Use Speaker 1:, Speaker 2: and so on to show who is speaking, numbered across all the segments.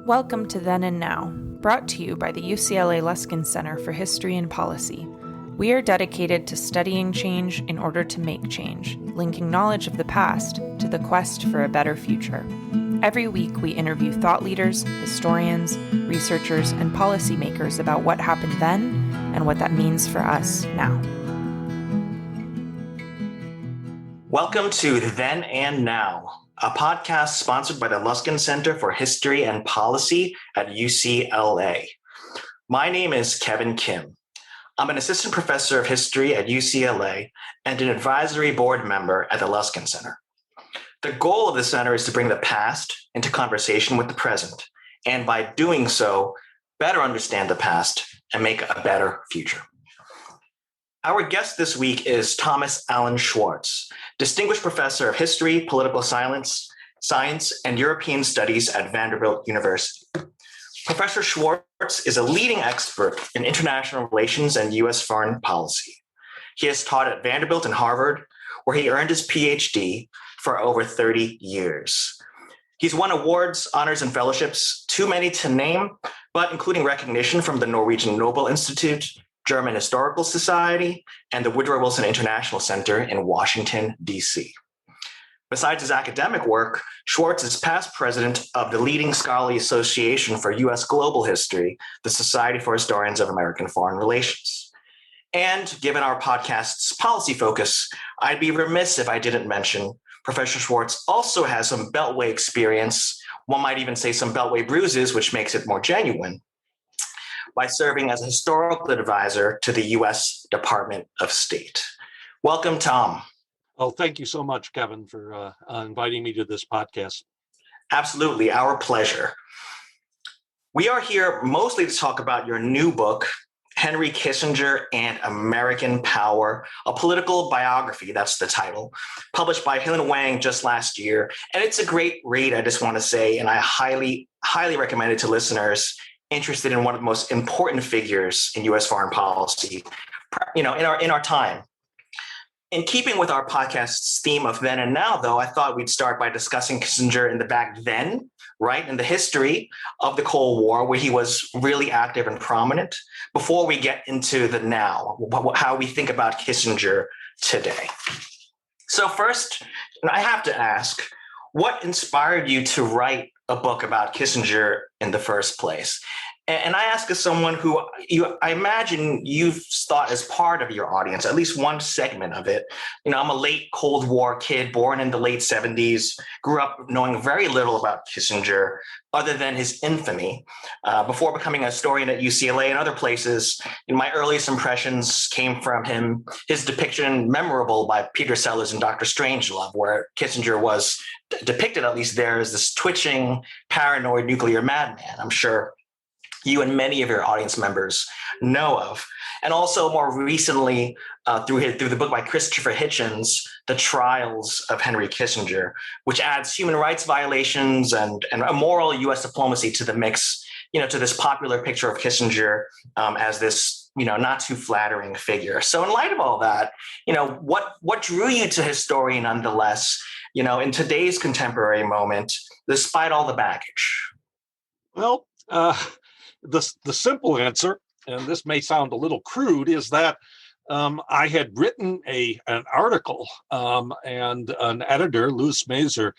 Speaker 1: Welcome to Then and Now, brought to you by the UCLA Luskin Center for History and Policy. We are dedicated to studying change in order to make change, linking knowledge of the past to the quest for a better future. Every week, we interview thought leaders, historians, researchers, and policymakers about what happened then and what that means for us now.
Speaker 2: Welcome to Then and Now, a podcast sponsored by the Luskin Center for History and Policy at UCLA. My name is Kevin Kim. I'm an assistant professor of history at UCLA and an advisory board member at the Luskin Center. The goal of the center is to bring the past into conversation with the present, and by doing so, better understand the past and make a better future. Our guest this week is Thomas Alan Schwartz, Distinguished Professor of History, Political Science, and European Studies at Vanderbilt University. Professor Schwartz is a leading expert in international relations and U.S. foreign policy. He has taught at Vanderbilt and Harvard, where he earned his PhD for over 30 years. He's won awards, honors, and fellowships, too many to name, but including recognition from the Norwegian Nobel Institute, German Historical Society, and the Woodrow Wilson International Center in Washington, D.C. Besides his academic work, Schwartz is past president of the leading scholarly association for U.S. global history, the Society for Historians of American Foreign Relations. And given our podcast's policy focus, I'd be remiss if I didn't mention Professor Schwartz also has some Beltway experience, one might even say some Beltway bruises, which makes it more genuine, by serving as a historical advisor to the U.S. Department of State. Welcome, Tom.
Speaker 3: Oh, thank you so much, Kevin, for inviting me to this podcast.
Speaker 2: Absolutely, our pleasure. We are here mostly to talk about your new book, Henry Kissinger and American Power, a Political Biography, that's the title, published by Hill & Wang just last year. And it's a great read, I just want to say, and I highly, highly recommend it to listeners interested in one of the most important figures in U.S. foreign policy, in our time. In keeping with our podcast's theme of then and now, though, I thought we'd start by discussing Kissinger in the back then, right, in the history of the Cold War, where he was really active and prominent, before we get into the now, how we think about Kissinger today. So first, I have to ask, what inspired you to write a book about Kissinger in the first place? And I ask as someone who I imagine you've thought as part of your audience, at least one segment of it. I'm a late Cold War kid, born in the late 70s, grew up knowing very little about Kissinger other than his infamy. Before becoming a historian at UCLA and other places, my earliest impressions came from him, his depiction memorable by Peter Sellers in Dr. Strangelove, where Kissinger was depicted, at least there, as this twitching, paranoid nuclear madman. I'm sure you and many of your audience members know of. And also more recently, through the book by Christopher Hitchens, The Trials of Henry Kissinger, which adds human rights violations and immoral U.S. diplomacy to the mix, to this popular picture of Kissinger as this, not too flattering figure. So in light of all that, what drew you to his story nonetheless, in today's contemporary moment, despite all the baggage?
Speaker 3: Well, the simple answer, and this may sound a little crude, is that I had written an article, and an editor, Louis Mazer,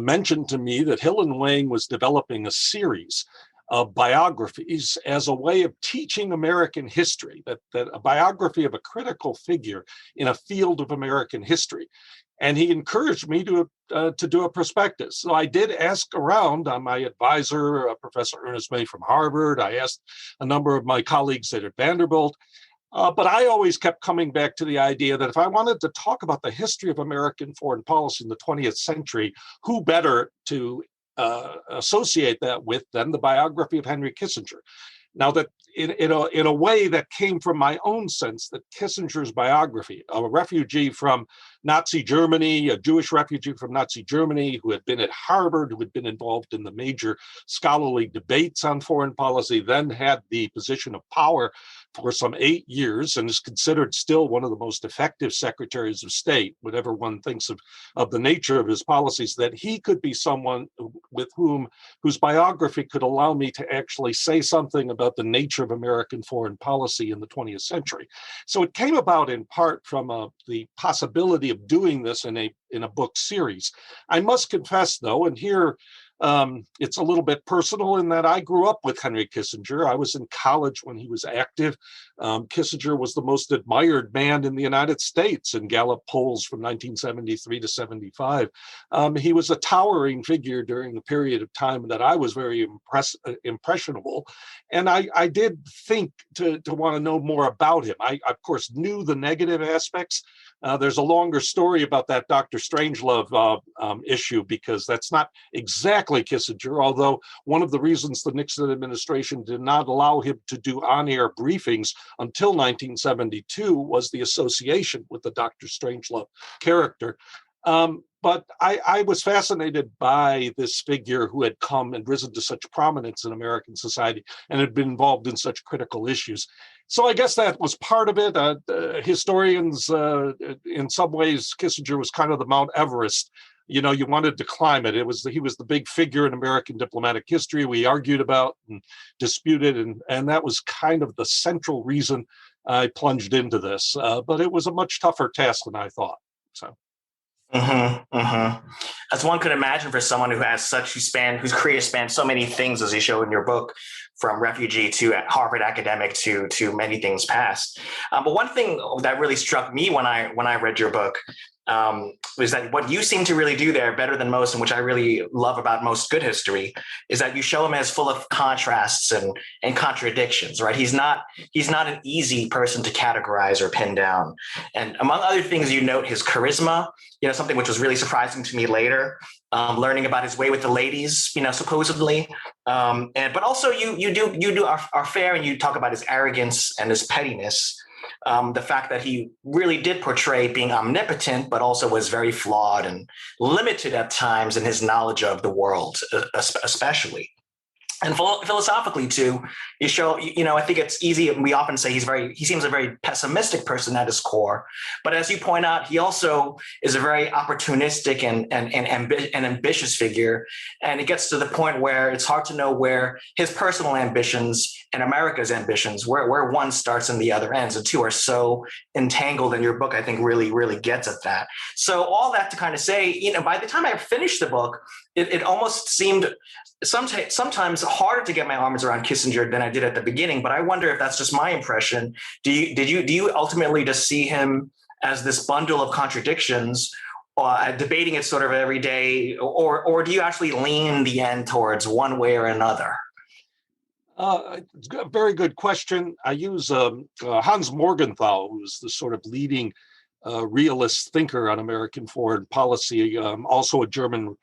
Speaker 3: mentioned to me that Hill & Wang was developing a series of biographies as a way of teaching American history, that a biography of a critical figure in a field of American history. And he encouraged me to do a prospectus. So I did ask around on my advisor, Professor Ernest May from Harvard. I asked a number of my colleagues at Vanderbilt. But I always kept coming back to the idea that if I wanted to talk about the history of American foreign policy in the 20th century, who better to associate that with than the biography of Henry Kissinger? Now, that in a way that came from my own sense that Kissinger's biography, a refugee from Nazi Germany, a Jewish refugee from Nazi Germany who had been at Harvard, who had been involved in the major scholarly debates on foreign policy, then had the position of power for some 8 years and is considered still one of the most effective secretaries of state, whatever one thinks of the nature of his policies, that he could be someone whose biography could allow me to actually say something about the nature of American foreign policy in the 20th century. So it came about in part from the possibility of doing this in a book series. I must confess, though, and here it's a little bit personal in that I grew up with Henry Kissinger. I was in college when he was active. Kissinger was the most admired man in the United States in Gallup polls from 1973 to 75. He was a towering figure during the period of time that I was very impressionable. And I did think to want to know more about him. I, of course, knew the negative aspects. There's a longer story about that Dr. Strangelove issue, because that's not exactly Kissinger, although one of the reasons the Nixon administration did not allow him to do on-air briefings until 1972 was the association with the Dr. Strangelove character. But I was fascinated by this figure who had come and risen to such prominence in American society and had been involved in such critical issues. So I guess that was part of it. Historians, in some ways, Kissinger was kind of the Mount Everest. You know, you wanted to climb it. He was the big figure in American diplomatic history we argued about and disputed, and that was kind of the central reason I plunged into this. But it was a much tougher task than I thought. So.
Speaker 2: As one could imagine, for someone who has whose career spans so many things, as you show in your book, from refugee to Harvard academic to many things past. But one thing that really struck me when I read your book was that what you seem to really do there better than most, and which I really love about most good history, is that you show him as full of contrasts and contradictions, right? He's not an easy person to categorize or pin down. And among other things, you note his charisma, something which was really surprising to me later, learning about his way with the ladies, supposedly. But also you do are fair, and you talk about his arrogance and his pettiness. The fact that he really did portray being omnipotent, but also was very flawed and limited at times in his knowledge of the world, especially. And philosophically too, you show, I think it's easy. We often say he seems a very pessimistic person at his core, but as you point out, he also is a very opportunistic and ambitious figure. And it gets to the point where it's hard to know where his personal ambitions and America's ambitions, where one starts and the other ends. The two are so entangled, and your book, I think, really, really gets at that. So all that to kind of say, by the time I finished the book, it almost seemed sometimes harder to get my arms around Kissinger than I did at the beginning. But I wonder if that's just my impression. Do you ultimately just see him as this bundle of contradictions, debating it sort of every day, or do you actually lean the end towards one way or another?
Speaker 3: It's a very good question. I use Hans Morgenthau, who's the sort of leading realist thinker on American foreign policy, also a German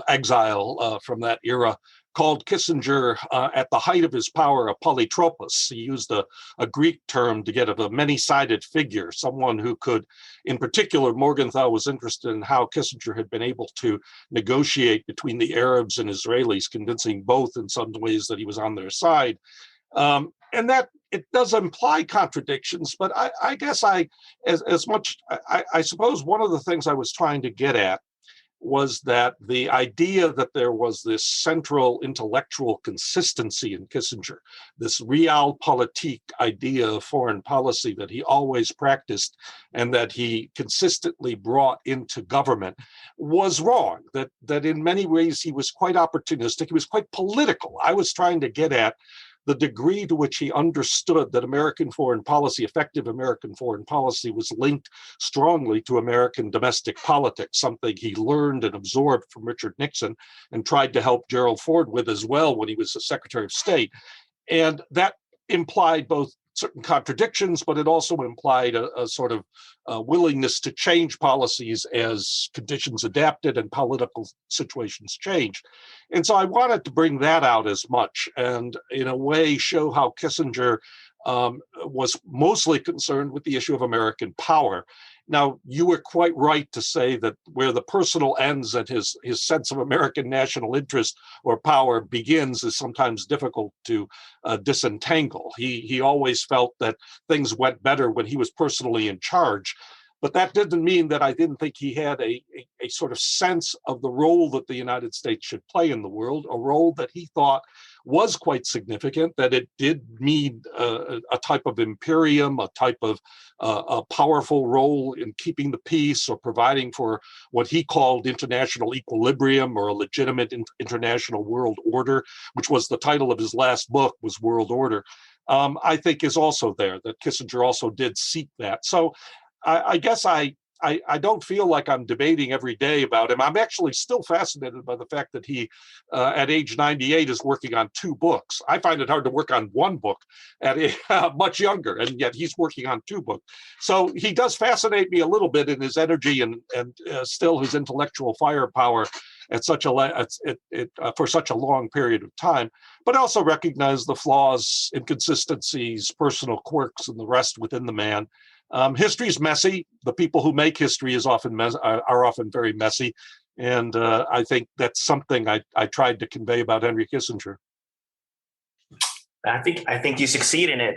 Speaker 3: exile from that era, called Kissinger at the height of his power a polytropos. He used a Greek term to get at a many-sided figure, someone who could, in particular, Morgenthau was interested in how Kissinger had been able to negotiate between the Arabs and Israelis, convincing both in some ways that he was on their side. And that it does imply contradictions, but I guess I suppose one of the things I was trying to get at was that the idea that there was this central intellectual consistency in Kissinger, this realpolitik idea of foreign policy that he always practiced and that he consistently brought into government, was wrong, that in many ways he was quite opportunistic, he was quite political. I was trying to get at the degree to which he understood that American foreign policy, effective American foreign policy, was linked strongly to American domestic politics, something he learned and absorbed from Richard Nixon and tried to help Gerald Ford with as well when he was the Secretary of State. And that implied both certain contradictions, but it also implied a sort of willingness to change policies as conditions adapted and political situations changed. And so I wanted to bring that out as much and in a way show how Kissinger was mostly concerned with the issue of American power. Now, you were quite right to say that where the personal ends and his sense of American national interest or power begins is sometimes difficult to disentangle. He always felt that things went better when he was personally in charge. But that didn't mean that I didn't think he had a sort of sense of the role that the United States should play in the world, a role that he thought was quite significant, that it did mean a type of imperium, a type of a powerful role in keeping the peace or providing for what he called international equilibrium or a legitimate international world order, which was the title of his last book, was World Order, I think is also there, that Kissinger also did seek that. So I guess I don't feel like I'm debating every day about him. I'm actually still fascinated by the fact that he, at age 98, is working on 2 books. I find it hard to work on 1 book at much younger, and yet he's working on 2 books. So he does fascinate me a little bit in his energy and still his intellectual firepower at such for such a long period of time, but also recognize the flaws, inconsistencies, personal quirks, and the rest within the man. History is messy. The people who make history are often very messy, and I think that's something I tried to convey about Henry Kissinger.
Speaker 2: I think you succeed in it.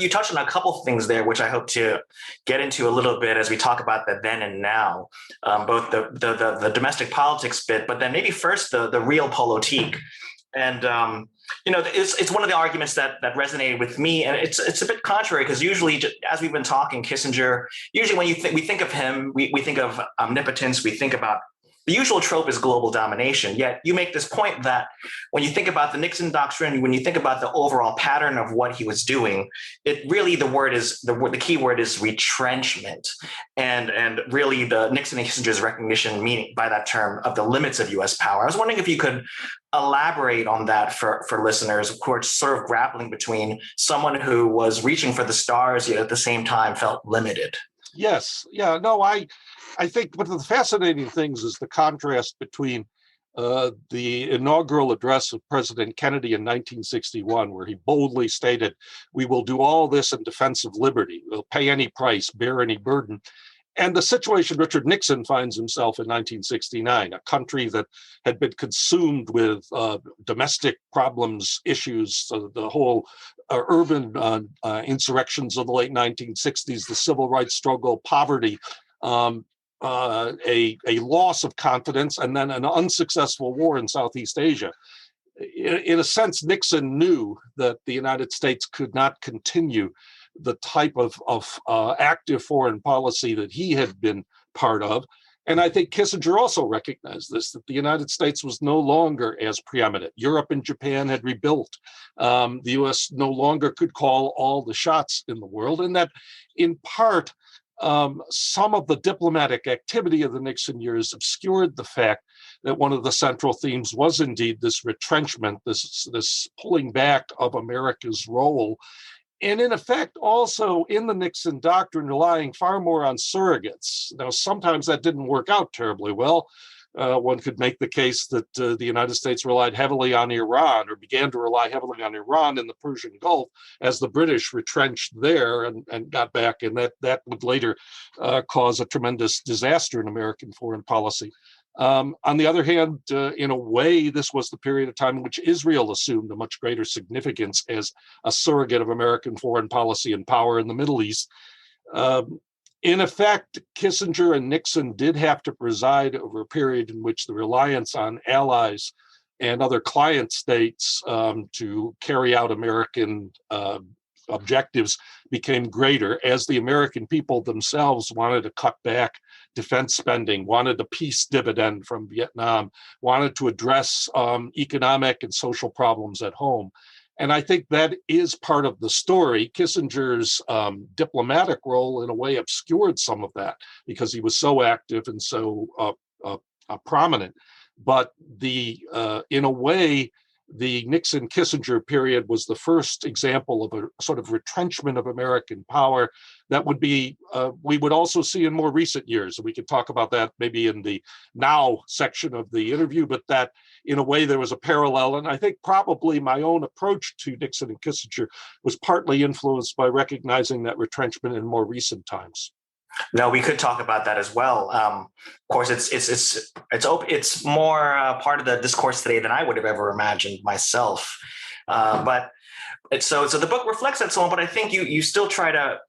Speaker 2: You touched on a couple of things there, which I hope to get into a little bit as we talk about the then and now, both the domestic politics bit, but then maybe first the realpolitik. And it's one of the arguments that resonated with me, and it's a bit contrary because usually, as we've been talking, Kissinger. Usually, when we think of him, we think of omnipotence. We think about the usual trope is global domination. Yet you make this point that when you think about the Nixon doctrine, when you think about the overall pattern of what he was doing, it really the key word is retrenchment, and really the Nixon and Kissinger's recognition, meaning by that term, of the limits of U.S. power. I was wondering if you could elaborate on that for listeners who are sort of grappling between someone who was reaching for the stars, yet at the same time felt limited.
Speaker 3: Yes. Yeah. No, I think one of the fascinating things is the contrast between the inaugural address of President Kennedy in 1961, where he boldly stated, "We will do all this in defense of liberty. We'll pay any price, bear any burden." And the situation Richard Nixon finds himself in 1969, a country that had been consumed with domestic problems, issues, the whole urban insurrections of the late 1960s, the civil rights struggle, poverty, a loss of confidence, and then an unsuccessful war in Southeast Asia. In a sense, Nixon knew that the United States could not continue the type of active foreign policy that he had been part of. And I think Kissinger also recognized this, that the United States was no longer as preeminent. Europe and Japan had rebuilt. The US no longer could call all the shots in the world. And that in part, some of the diplomatic activity of the Nixon years obscured the fact that one of the central themes was indeed this retrenchment, this pulling back of America's role. And in effect, also in the Nixon doctrine, relying far more on surrogates. Now, sometimes that didn't work out terribly well. One could make the case that the United States relied heavily on Iran, or began to rely heavily on Iran in the Persian Gulf, as the British retrenched there and got back, and that would later cause a tremendous disaster in American foreign policy. On the other hand, in a way, this was the period of time in which Israel assumed a much greater significance as a surrogate of American foreign policy and power in the Middle East. In effect, Kissinger and Nixon did have to preside over a period in which the reliance on allies and other client states to carry out American objectives became greater, as the American people themselves wanted to cut back defense spending, wanted a peace dividend from Vietnam, wanted to address economic and social problems at home. And I think that is part of the story. Kissinger's diplomatic role, in a way, obscured some of that because he was so active and so prominent. But in a way, the Nixon-Kissinger period was the first example of a sort of retrenchment of American power that would be, we would also see in more recent years. We could talk about that maybe in the now section of the interview, but that in a way there was a parallel. And I think probably my own approach to Nixon and Kissinger was partly influenced by recognizing that retrenchment in more recent times.
Speaker 2: No, we could talk about that as well. Of course, it's more part of the discourse today than I would have ever imagined myself. So the book reflects that somewhat, but I think you still try to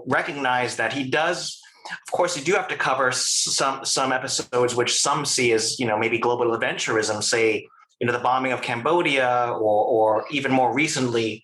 Speaker 2: recognize that he does Of course, you do have to cover some episodes which some see as, maybe global adventurism, say, the bombing of Cambodia, or even more recently,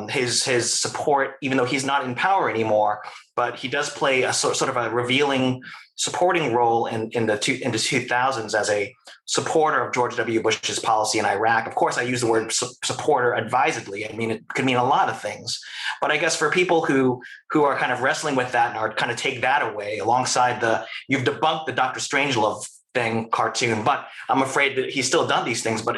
Speaker 2: his support, even though he's not in power anymore, but he does play a sort of a revealing supporting role in the 2000s as a supporter of George W. Bush's policy in Iraq. Of course, I use the word supporter advisedly. I mean, it could mean a lot of things. But I guess for people who are kind of wrestling with that and are kind of take that away alongside you've debunked the Dr. Strangelove thing cartoon, but I'm afraid that he's still done these things. But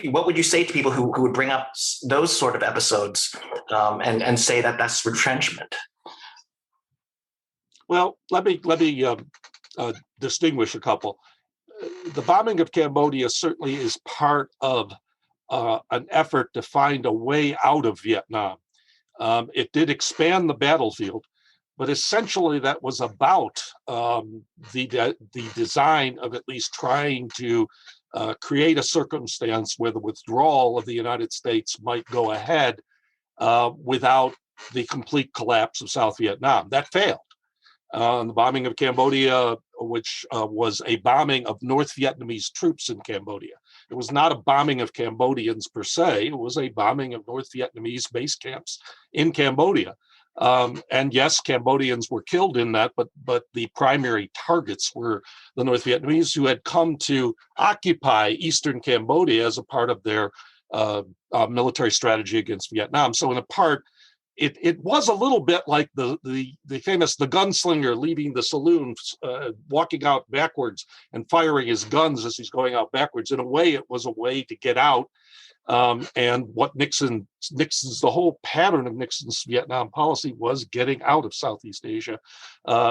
Speaker 2: what would you say to people who would bring up those sort of episodes and say that that's retrenchment?
Speaker 3: Well, let me distinguish a couple. The bombing of Cambodia certainly is part of an effort to find a way out of Vietnam. It did expand the battlefield, but essentially that was about the design of at least trying to create a circumstance where the withdrawal of the United States might go ahead without the complete collapse of South Vietnam. That failed. The bombing of Cambodia, which was a bombing of North Vietnamese troops in Cambodia. It was not a bombing of Cambodians per se. It was a bombing of North Vietnamese base camps in Cambodia. And yes, Cambodians were killed in that, but the primary targets were the North Vietnamese, who had come to occupy eastern Cambodia as a part of their military strategy against Vietnam. So in a part, it was a little bit like the famous The Gunslinger leaving the saloon, walking out backwards and firing his guns as he's going out backwards. In a way, it was a way to get out. And what Nixon's the whole pattern of Nixon's Vietnam policy was getting out of Southeast Asia,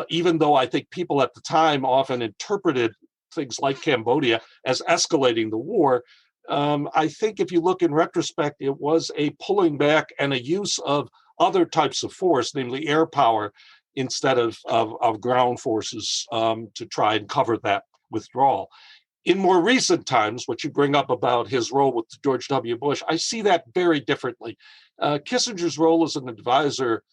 Speaker 3: even though I think people at the time often interpreted things like Cambodia as escalating the war. I think if you look in retrospect, it was a pulling back and a use of other types of force, namely air power, instead of ground forces to try and cover that withdrawal. In more recent times, what you bring up about his role with George W. Bush, I see that very differently. Kissinger's role as an advisor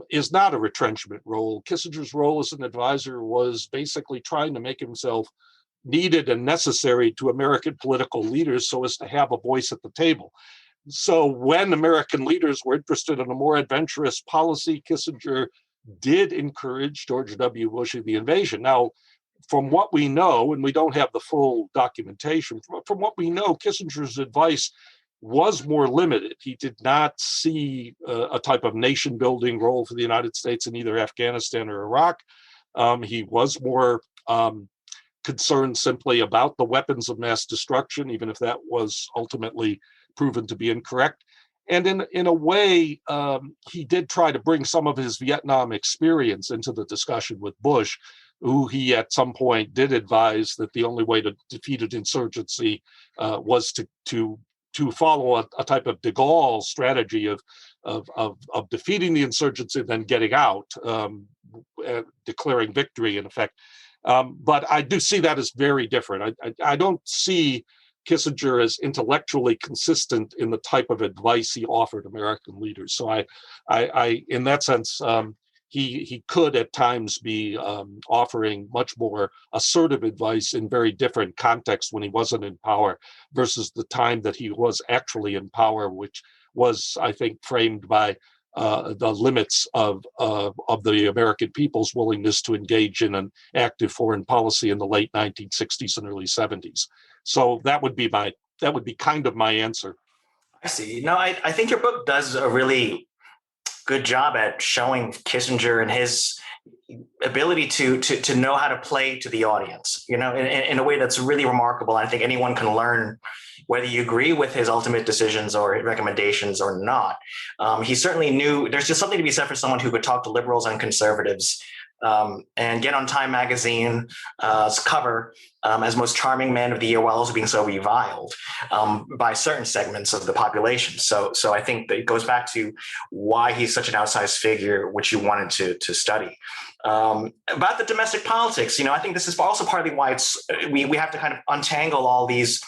Speaker 3: is not a retrenchment role. Kissinger's role as an advisor was basically trying to make himself needed and necessary to American political leaders so as to have a voice at the table. So when American leaders were interested in a more adventurous policy, Kissinger did encourage George W. Bush in the invasion. Now, from what we know, and we don't have the full documentation, from what we know, Kissinger's advice was more limited. He did not see a type of nation-building role for the United States in either Afghanistan or Iraq. He was more concerned simply about the weapons of mass destruction, even if that was ultimately proven to be incorrect. And in a way, he did try to bring some of his Vietnam experience into the discussion with Bush, who he at some point did advise that the only way to defeat an insurgency was to follow a type of de Gaulle strategy of defeating the insurgency, then getting out, declaring victory in effect. But I do see that as very different. I don't see Kissinger as intellectually consistent in the type of advice he offered American leaders. So I in that sense, he could at times be offering much more assertive advice in very different contexts when he wasn't in power versus the time that he was actually in power, which was, I think, framed by the limits of the American people's willingness to engage in an active foreign policy in the late 1960s and early 70s. So that would be kind of my answer.
Speaker 2: I see. No, I think your book does a really good job at showing Kissinger and his ability to know how to play to the audience, in a way that's really remarkable. I think anyone can learn, whether you agree with his ultimate decisions or recommendations or not. He certainly knew there's just something to be said for someone who could talk to liberals and conservatives and get on Time Magazine's cover as most charming man of the year while also being so reviled by certain segments of the population. So I think that it goes back to why he's such an outsized figure, which you wanted to study. About the domestic politics, I think this is also partly why we have to kind of untangle all these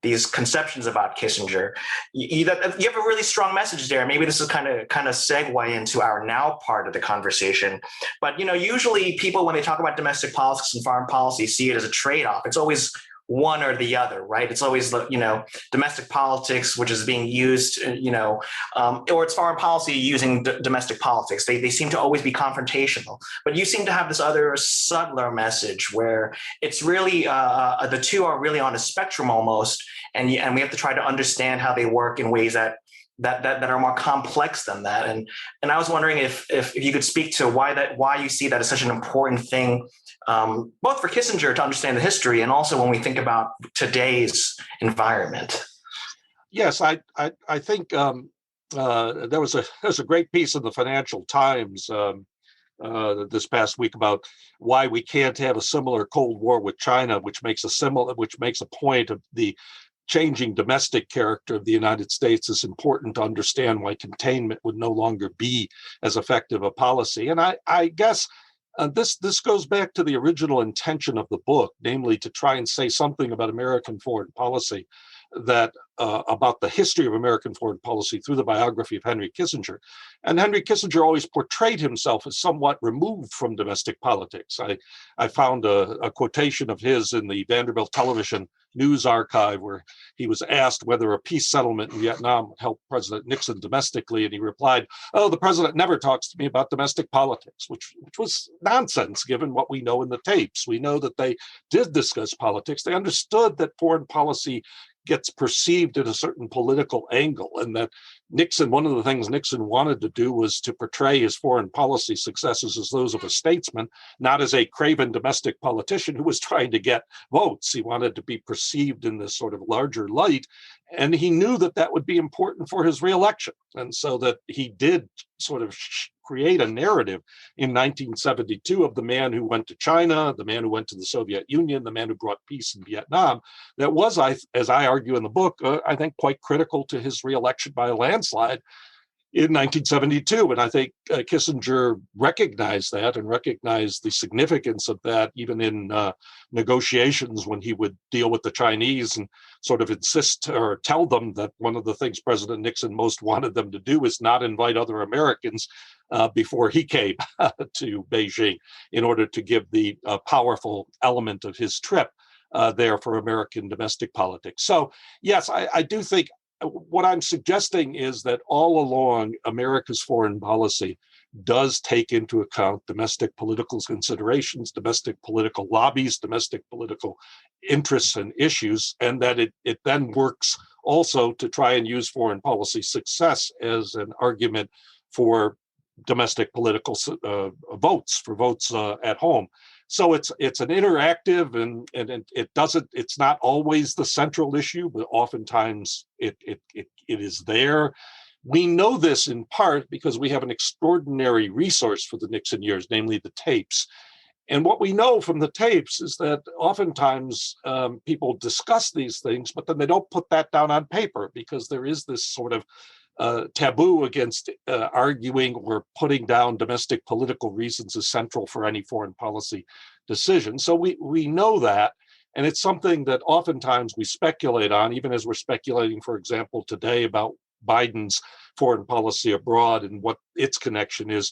Speaker 2: these conceptions about Kissinger. You have a really strong message there. Maybe this is kind of segue into our now part of the conversation. But usually people, when they talk about domestic politics and foreign policy, see it as a trade-off. It's always one or the other, right? It's always domestic politics, which is being used, or it's foreign policy using domestic politics. They seem to always be confrontational. But you seem to have this other subtler message where it's really the two are really on a spectrum almost, and we have to try to understand how they work in ways that are more complex than that. And I was wondering if you could speak to why you see that as such an important thing, both for Kissinger to understand the history and also when we think about today's environment.
Speaker 3: Yes, I think there was a great piece in the Financial Times this past week about why we can't have a similar Cold War with China, which makes a point of the changing domestic character of the United States is important to understand why containment would no longer be as effective a policy. And I guess this goes back to the original intention of the book, namely to try and say something about American foreign policy, that about the history of American foreign policy through the biography of Henry Kissinger. And Henry Kissinger always portrayed himself as somewhat removed from domestic politics. I found a quotation of his in the Vanderbilt television news archive where he was asked whether a peace settlement in Vietnam would help President Nixon domestically, and he replied, "Oh, the president never talks to me about domestic politics," which was nonsense given what we know in the tapes. We know that they did discuss politics. They understood that foreign policy gets perceived at a certain political angle, and that one of the things Nixon wanted to do was to portray his foreign policy successes as those of a statesman, not as a craven domestic politician who was trying to get votes. He wanted to be perceived in this sort of larger light, and he knew that would be important for his reelection. And so that he did sort of create a narrative in 1972 of the man who went to China, the man who went to the Soviet Union, the man who brought peace in Vietnam. That was, as I argue in the book, I think quite critical to his reelection by a landslide in 1972. And I think Kissinger recognized that and recognized the significance of that even in negotiations when he would deal with the Chinese and sort of insist or tell them that one of the things President Nixon most wanted them to do is not invite other Americans before he came to Beijing in order to give the powerful element of his trip there for American domestic politics. So, yes, I do think what I'm suggesting is that all along, America's foreign policy does take into account domestic political considerations, domestic political lobbies, domestic political interests and issues, and that it then works also to try and use foreign policy success as an argument for domestic political votes at home. So it's an interactive and it's not always the central issue, but oftentimes it is there. We know this in part because we have an extraordinary resource for the Nixon years, namely the tapes. And what we know from the tapes is that oftentimes people discuss these things, but then they don't put that down on paper because there is this sort of taboo against arguing or putting down domestic political reasons as central for any foreign policy decision. So we know that, and it's something that oftentimes we speculate on, even as we're speculating, for example, today about Biden's foreign policy abroad and what its connection is.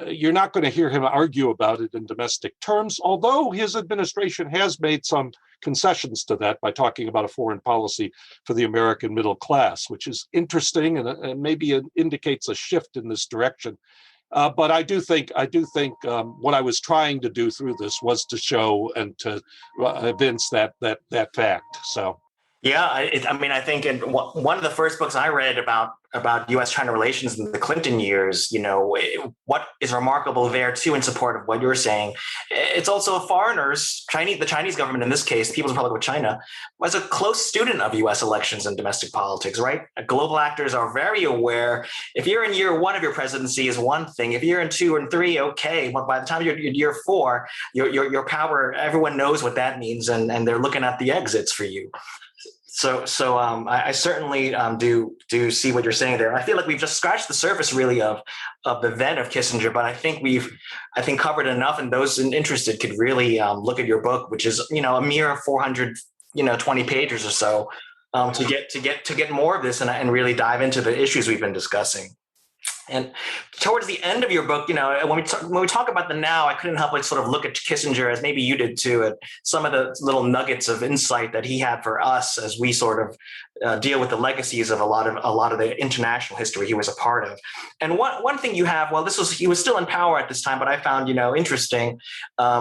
Speaker 3: You're not going to hear him argue about it in domestic terms, although his administration has made some concessions to that by talking about a foreign policy for the American middle class, which is interesting and maybe indicates a shift in this direction. But I do think what I was trying to do through this was to show and to evince that fact. So.
Speaker 2: Yeah, I think in one of the first books I read about U.S.-China relations in the Clinton years, what is remarkable there too, in support of what you're saying, it's also the Chinese government in this case, the People's Republic of China, was a close student of U.S. elections and domestic politics, right? Global actors are very aware. If you're in year one of your presidency is one thing. If you're in 2 and 3, okay. But by the time you're in year 4, your power, everyone knows what that means, and they're looking at the exits for you. So I certainly do see what you're saying there. I feel like we've just scratched the surface really of the then of Kissinger, but I think we've covered enough, and those interested could really look at your book, which is a mere 400 20 pages or so to get more of this and really dive into the issues we've been discussing. And towards the end of your book, when we talk about the now, I couldn't help but sort of look at Kissinger, as maybe you did too, at some of the little nuggets of insight that he had for us as we sort of deal with the legacies of a lot of the international history he was a part of. And one thing you have, he was still in power at this time, but I found interesting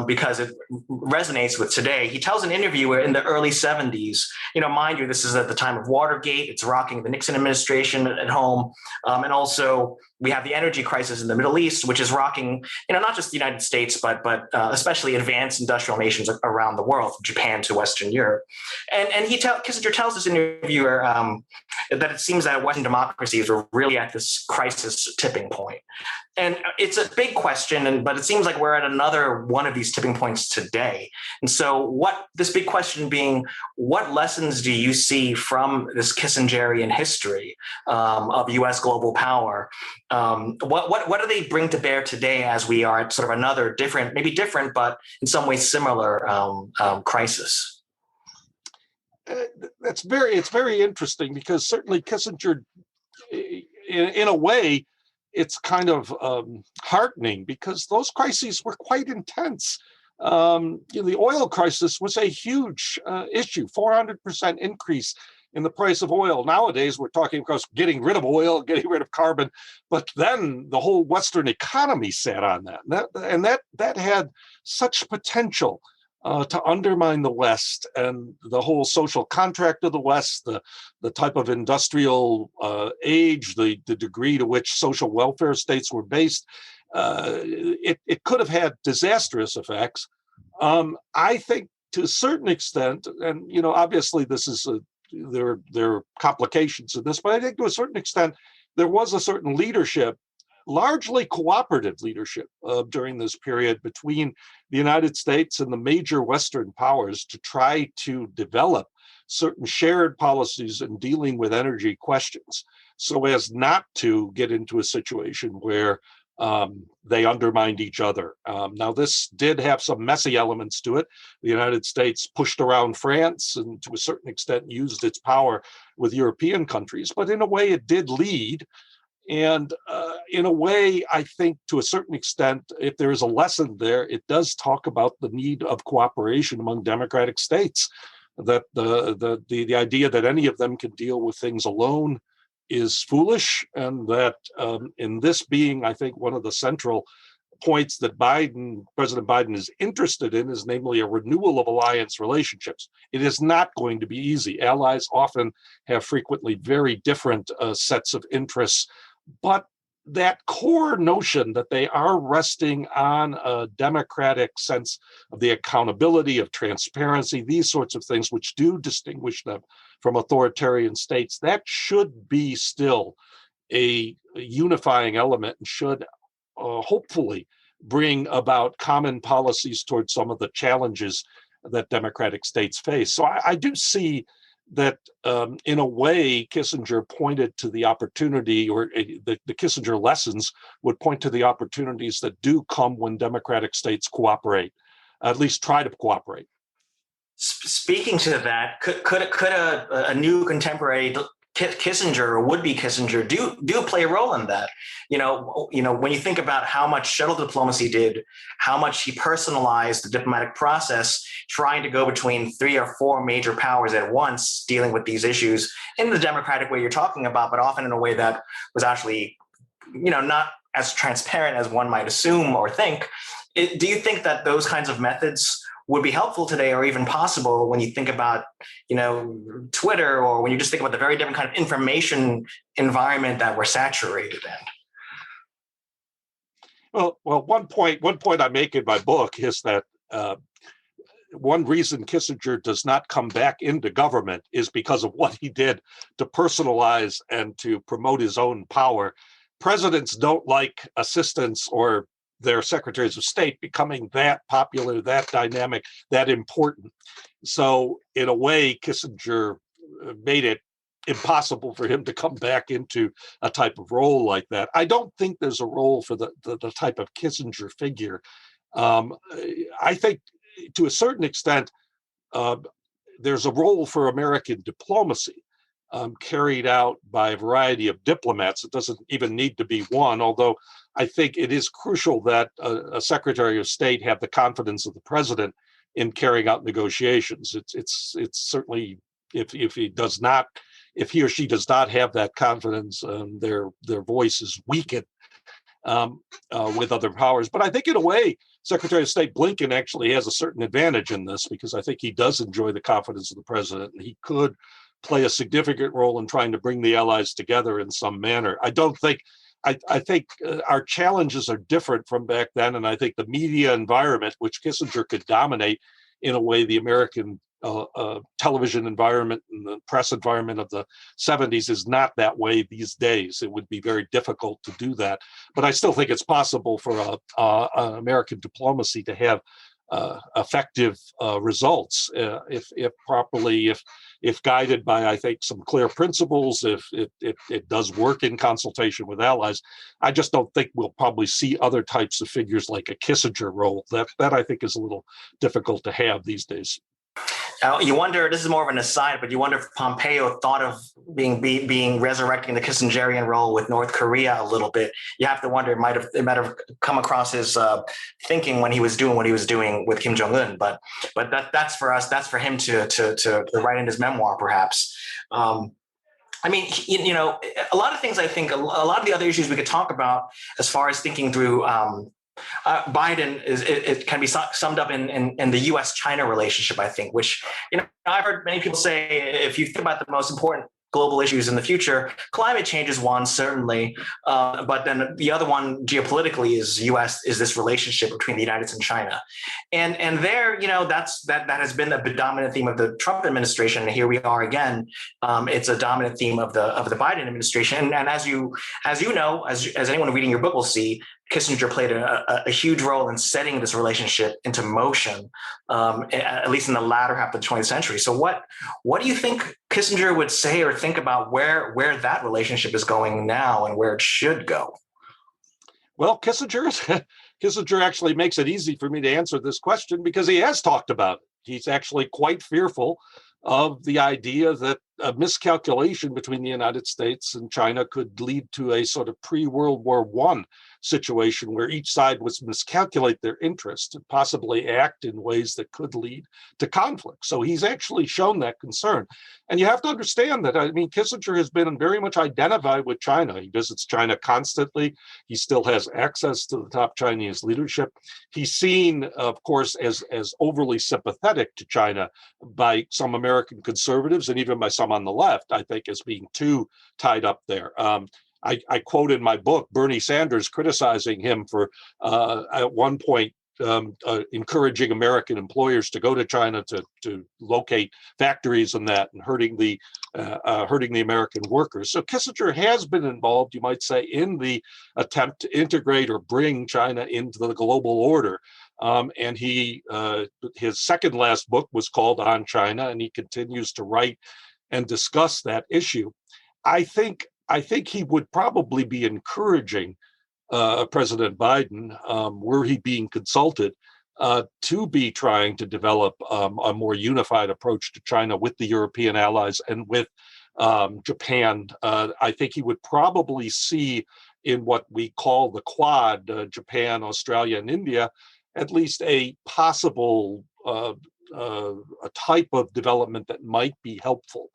Speaker 2: because it resonates with today. He tells an interviewer in the early 70s, mind you, this is at the time of Watergate. It's rocking the Nixon administration at home, and also we have the energy crisis in the Middle East, which is rocking, not just the United States, but especially advanced industrial nations around the world, from Japan to Western Europe. And Kissinger tells this interviewer that it seems that Western democracies were really at this crisis tipping point. And it's a big question, but it seems like we're at another one of these tipping points today. And so this big question being, what lessons do you see from this Kissingerian history of U.S. global power? What do they bring to bear today as we are at sort of another different, but in some ways similar crisis?
Speaker 3: It's very interesting, because certainly Kissinger, in a way, it's kind of heartening, because those crises were quite intense. The oil crisis was a huge issue, 400% increase in the price of oil. Nowadays, we're talking, of course, getting rid of oil, getting rid of carbon, but then the whole Western economy sat on that. That had such potential to undermine the West and the whole social contract of the West, the type of industrial age, the degree to which social welfare states were based. It could have had disastrous effects. I think to a certain extent, and obviously this is there are complications in this, but I think to a certain extent there was a certain leadership, largely cooperative leadership during this period between the United States and the major Western powers to try to develop certain shared policies in dealing with energy questions, so as not to get into a situation where they undermined each other. Now, this did have some messy elements to it. The United States pushed around France and to a certain extent used its power with European countries, but in a way it did lead. And in a way, I think to a certain extent, if there is a lesson there, it does talk about the need of cooperation among democratic states, that the idea that any of them can deal with things alone is foolish, and that in this being, I think, one of the central points that President Biden is interested in is namely a renewal of alliance relationships. It is not going to be easy. Allies often have frequently very different sets of interests, but that core notion that they are resting on a democratic sense of the accountability, of transparency, these sorts of things which do distinguish them from authoritarian states, that should be still a unifying element and should hopefully bring about common policies towards some of the challenges that democratic states face. So I do see that in a way, Kissinger pointed to the opportunity, or the Kissinger lessons would point to the opportunities that do come when democratic states cooperate, at least try to cooperate.
Speaker 2: Speaking to that, could a new contemporary Kissinger or would-be Kissinger do play a role in that? When you think about how much shuttle diplomacy did, how much he personalized the diplomatic process, trying to go between 3 or 4 major powers at once, dealing with these issues in the democratic way you're talking about, but often in a way that was actually, not as transparent as one might assume or think. Do you think that those kinds of methods would be helpful today, or even possible when you think about, Twitter, or when you just think about the very different kind of information environment that we're saturated in?
Speaker 3: Well, one point I make in my book is that one reason Kissinger does not come back into government is because of what he did to personalize and to promote his own power. Presidents don't like assistants or their secretaries of state becoming that popular, that dynamic, that important. So in a way, Kissinger made it impossible for him to come back into a type of role like that. I don't think there's a role for the type of Kissinger figure. I think to a certain extent, there's a role for American diplomacy carried out by a variety of diplomats. It doesn't even need to be one, although I think it is crucial that a Secretary of State have the confidence of the president in carrying out negotiations. It's certainly, if he or she does not have that confidence, their voice is weakened with other powers. But I think in a way, Secretary of State Blinken actually has a certain advantage in this, because I think he does enjoy the confidence of the president, and he could play a significant role in trying to bring the allies together in some manner. I think our challenges are different from back then, and I think the media environment, which Kissinger could dominate in a way the American television environment and the press environment of the 70s is not that way these days. It would be very difficult to do that. But I still think it's possible for American diplomacy to have effective results if properly, if guided by, I think, some clear principles, if it does work in consultation with allies. I just don't think we'll probably see other types of figures like a Kissinger role. That I think is a little difficult to have these days.
Speaker 2: You wonder, this is more of an aside, but you wonder if Pompeo thought of being resurrecting the Kissingerian role with North Korea a little bit. You have to wonder, it might have come across his thinking when he was doing what he was doing with Kim Jong-un. But that's for us. That's for him to write in his memoir, perhaps. I mean, a lot of things. I think a lot of the other issues we could talk about as far as thinking through. Biden it can be summed up in the U.S.-China relationship, I think, which, I've heard many people say, if you think about the most important global issues in the future, climate change is one, certainly, but then the other one geopolitically is this relationship between the United States and China, and there, that has been a dominant theme of the Trump administration, and here we are again. It's a dominant theme of the Biden administration, and as you know, as anyone reading your book will see, Kissinger played a huge role in setting this relationship into motion, at least in the latter half of the 20th century. So what do you think Kissinger would say or think about where that relationship is going now and where it should go?
Speaker 3: Well, Kissinger actually makes it easy for me to answer this question, because he has talked about it. He's actually quite fearful of the idea that a miscalculation between the United States and China could lead to a sort of pre-World War I situation where each side would miscalculate their interest and possibly act in ways that could lead to conflict. So he's actually shown that concern. And you have to understand that, Kissinger has been very much identified with China. He visits China constantly. He still has access to the top Chinese leadership. He's seen, of course, as overly sympathetic to China by some American conservatives and even by some on the left, I think, as being too tied up there. I quote in my book Bernie Sanders criticizing him for at one point encouraging American employers to go to China to locate factories and hurting the American workers. So Kissinger has been involved, you might say, in the attempt to integrate or bring China into the global order. And his second last book was called On China, and he continues to write and discuss that issue. I think he would probably be encouraging President Biden, were he being consulted, to be trying to develop a more unified approach to China with the European allies and with Japan. I think he would probably see in what we call the Quad, Japan, Australia, and India, at least a possible a type of development that might be helpful.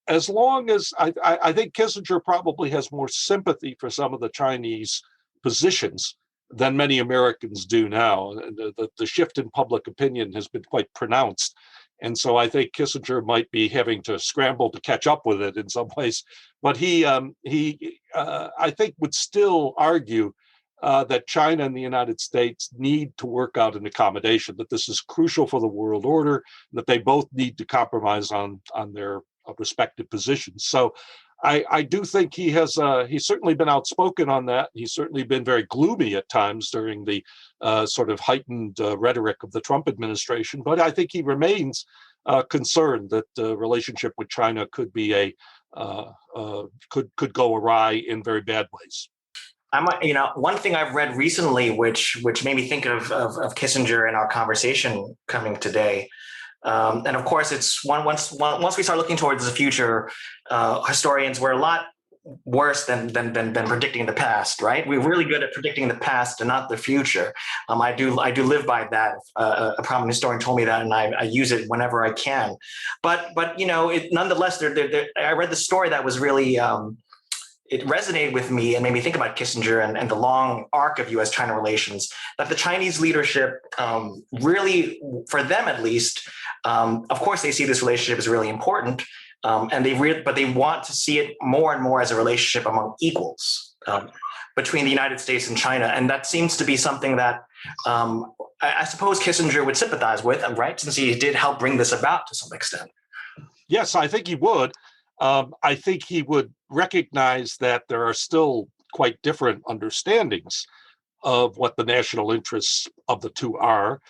Speaker 3: As long as I think Kissinger probably has more sympathy for some of the Chinese positions than many Americans do now. The shift in public opinion has been quite pronounced. And so I think Kissinger might be having to scramble to catch up with it in some ways. But he I think, would still argue that China and the United States need to work out an accommodation, that this is crucial for the world order, that they both need to compromise on their respective positions. So I do think he's certainly been outspoken on that. He's certainly been very gloomy at times during the sort of heightened rhetoric of the Trump administration. But I think he remains concerned that the relationship with China could be could go awry in very bad ways.
Speaker 2: One thing I've read recently, which made me think of Kissinger in our conversation coming today, And of course, it's once we start looking towards the future, historians were a lot worse than predicting the past, right? We're really good at predicting the past and not the future. I do live by that. A prominent historian told me that, and I use it whenever I can. But nonetheless, I read the story that was really it resonated with me and made me think about Kissinger and the long arc of U.S.-China relations. That the Chinese leadership really, for them at least, of course, they see this relationship as really important. But they want to see it more and more as a relationship among equals between the United States and China. And that seems to be something that I suppose Kissinger would sympathize with, right? Since he did help bring this about to some extent.
Speaker 3: Yes, I think he would. I think he would recognize that there are still quite different understandings of what the national interests of the two are.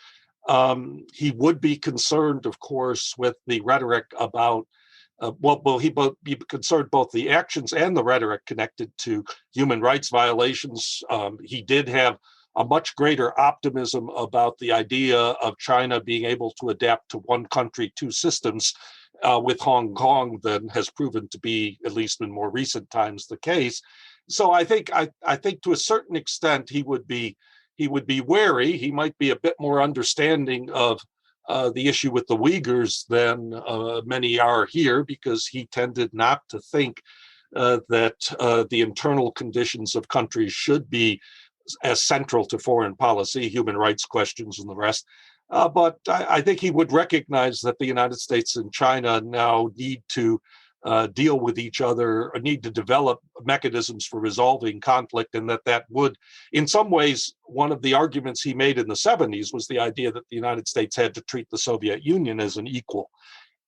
Speaker 3: He would be concerned, of course, with the rhetoric about he'd be concerned both the actions and the rhetoric connected to human rights violations. He did have a much greater optimism about the idea of China being able to adapt to one country, two systems with Hong Kong than has proven to be, at least in more recent times, the case. So I think to a certain extent he would be wary. He might be a bit more understanding of the issue with the Uyghurs than many are here, because he tended not to think that the internal conditions of countries should be as central to foreign policy, human rights questions and the rest. But I think he would recognize that the United States and China now need to deal with each other, or need to develop mechanisms for resolving conflict, and that would, in some ways, one of the arguments he made in the 70s was the idea that the United States had to treat the Soviet Union as an equal.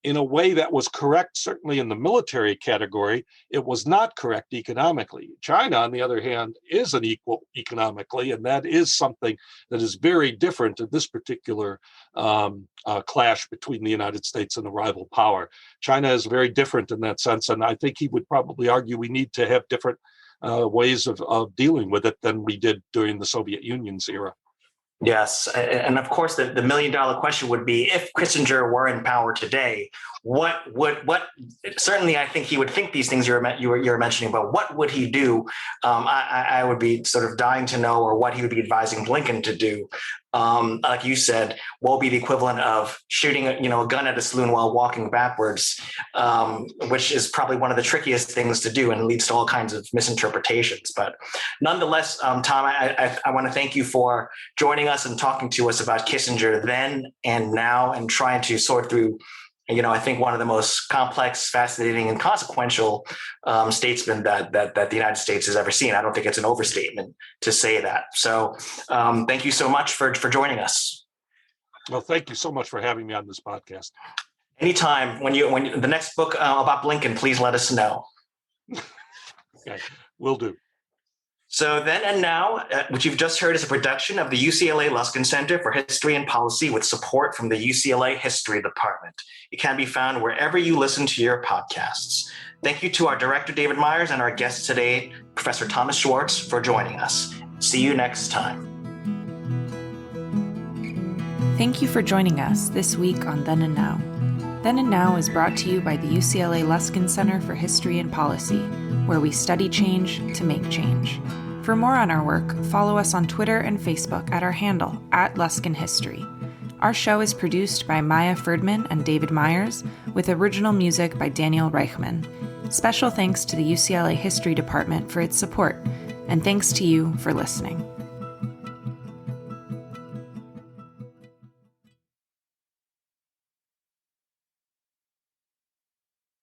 Speaker 3: In a way that was correct, certainly in the military category. It was not correct economically. China, on the other hand, is an equal economically, and that is something that is very different in this particular clash between the United States and a rival power. China is very different in that sense, and I think he would probably argue we need to have different ways of dealing with it than we did during the Soviet Union's era.
Speaker 2: Yes, and of course, the million-dollar question would be, if Kissinger were in power today, what certainly I think he would think these things you're mentioning, but what would he do? I would be sort of dying to know, or what he would be advising Blinken to do. Like you said, what would be the equivalent of shooting a gun at a saloon while walking backwards, which is probably one of the trickiest things to do and leads to all kinds of misinterpretations. But nonetheless, Tom, I want to thank you for joining us and talking to us about Kissinger then and now, and trying to sort through, I think one of the most complex, fascinating, and consequential statesmen that the United States has ever seen. I don't think it's an overstatement to say that. So thank you so much for joining us.
Speaker 3: Well, thank you so much for having me on this podcast.
Speaker 2: Anytime, when the next book about Blinken, please let us know.
Speaker 3: Okay, will do.
Speaker 2: So Then and Now, which you've just heard, is a production of the UCLA Luskin Center for History and Policy with support from the UCLA History Department. It can be found wherever you listen to your podcasts. Thank you to our director, David Myers, and our guest today, Professor Thomas Schwartz, for joining us. See you next time.
Speaker 1: Thank you for joining us this week on Then and Now. Then and Now is brought to you by the UCLA Luskin Center for History and Policy, where we study change to make change. For more on our work, follow us on Twitter and Facebook at our handle, @LuskinHistory. Our show is produced by Maya Ferdman and David Myers, with original music by Daniel Reichman. Special thanks to the UCLA History Department for its support, and thanks to you for listening.